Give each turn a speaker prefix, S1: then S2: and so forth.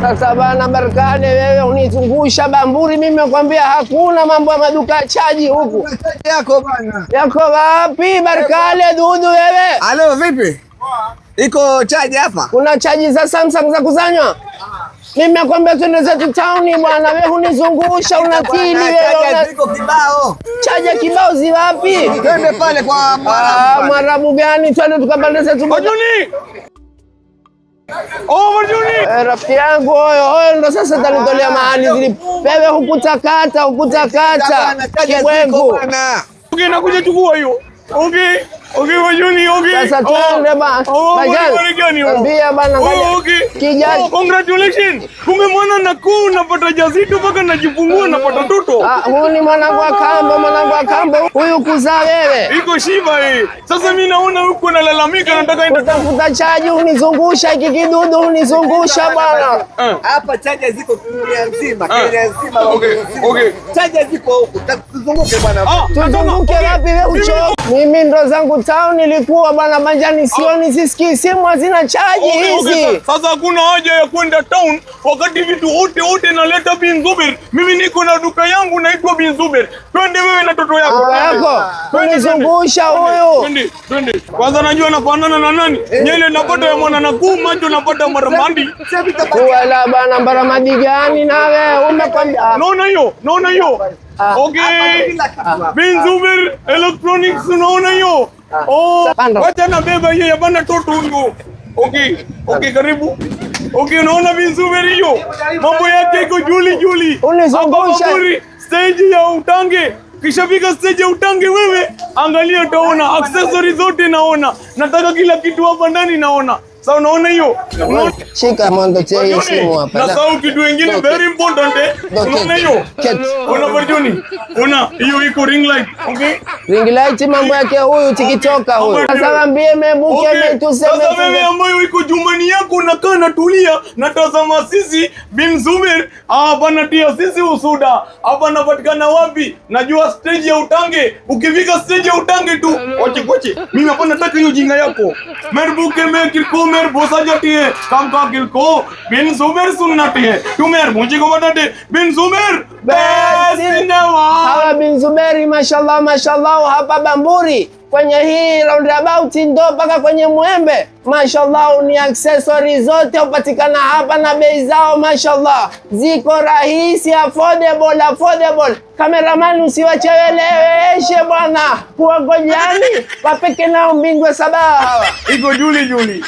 S1: Sasa bana Barkane, wewe unizungusha Bamburi, mimi nakwambia hakuna mambo ya maduka ya chaji huku.
S2: Chaji yako bana.
S1: Yako wapi Barkane dudu wewe?
S2: Halo vipi? Iko chaji hapa?
S1: Kuna chaji za Samsung za kuzanywa? Mimi nakwambia twende zetu town bwana, wewe unizungusha unatili wewe.
S2: Chaji ziko kibao.
S1: Chaji kibao zi wapi?
S2: Twende pale kwa Mwarabu.
S1: Mwarabu gani? Twende tukapande zetu.
S3: Majuni! Oh, Majuni!
S1: Rafiki yangu huyo ndo sasa tanitolea mahali zili. Wewe hukutakata. Kibwengu.
S3: Okay, nakuja chukua hiyo. Okay, Majuni, okay.
S1: Sasa twende bana.
S3: Majani.
S1: Ambia bana ngoja.
S3: Okay.
S1: Kijana.
S3: Congratulations. Kumbe mwana nakuu napata jazito mpaka najifungua napata mtoto.
S1: Huyu ni mwanangu wa kambo, Huyu kuzaa wewe.
S3: Iko shiba hii. Sasa mimi naona huko nalalamika nataka
S1: utafuta chaji unizungusha hiki kidudu unizungusha bwana.
S2: Hapa chaji ziko Kenya nzima,
S3: Okay.
S2: Chaji ziko huko. Tuzunguke bwana.
S1: Tuzunguke wapi wewe ucho? Mimi ndo zangu town nilikuwa bwana Majani, sioni sisikii simu hazina chaji hizi.
S3: Sasa hakuna haja ya kwenda town wakati vitu wote naleta Bin Zuber. Mimi niko na duka yangu naitwa Bin Zuber. Twende wewe na toto yako.
S1: Unizungusha huyu.
S3: Twende. Kwanza najua nafanana na nani? Nyele napata ya mwana nakuu, macho napata Maramadi.
S1: Wala bana Maramadi gani nawe? Umekwambia.
S3: Naona hiyo. Okay. Bin Zuber Electronics unaona hiyo. Wacha na beba hiyo bana toto huyo. Okay, karibu. Okay, unaona Bin Zuber hiyo. Mambo yake iko juli.
S1: Unizungusha.
S3: Stage ya utange. Kisha fika stage ya utange wewe, angalia utaona accessories zote naona. Nataka kila kitu hapa ndani naona. Sasa unaona hiyo?
S1: Shika mondo hiyo simu hapa.
S3: Na sasa kitu kingine very important unaona hiyo? Una Barjuni. Una hiyo iko ring light. Okay?
S1: Ring light mambo yake huyu tikitoka huyu. Sasa mwambie mebuke tuseme.
S3: Sasa wewe ambayo iko jumani yako unakaa natulia, natazama sisi Bin Zuber, hapa tia sisi usuda. Hapa napatikana wapi? Najua stage ya utange. Ukifika stage ya utange tu, wache. Mimi hapa nataka hiyo jinga yako. Merbuke kirko मेरे बहुत जाती है काम का किल को बिन जुमेर सुननाती है तू मेरे मुझे को बताते बिन Jumeirah
S1: hawa Bin Zuberi mashallah hapa Bamburi kwenye hii roundabout ndo mpaka kwenye Mwembe mashallah, ni accessories zote upatikana hapa na bei zao mashallah ziko rahisi, affordable. Cameraman usiwacheleweshe bwana, kuongojani wapeke nao mbingwe sabaha hawa
S3: iko juli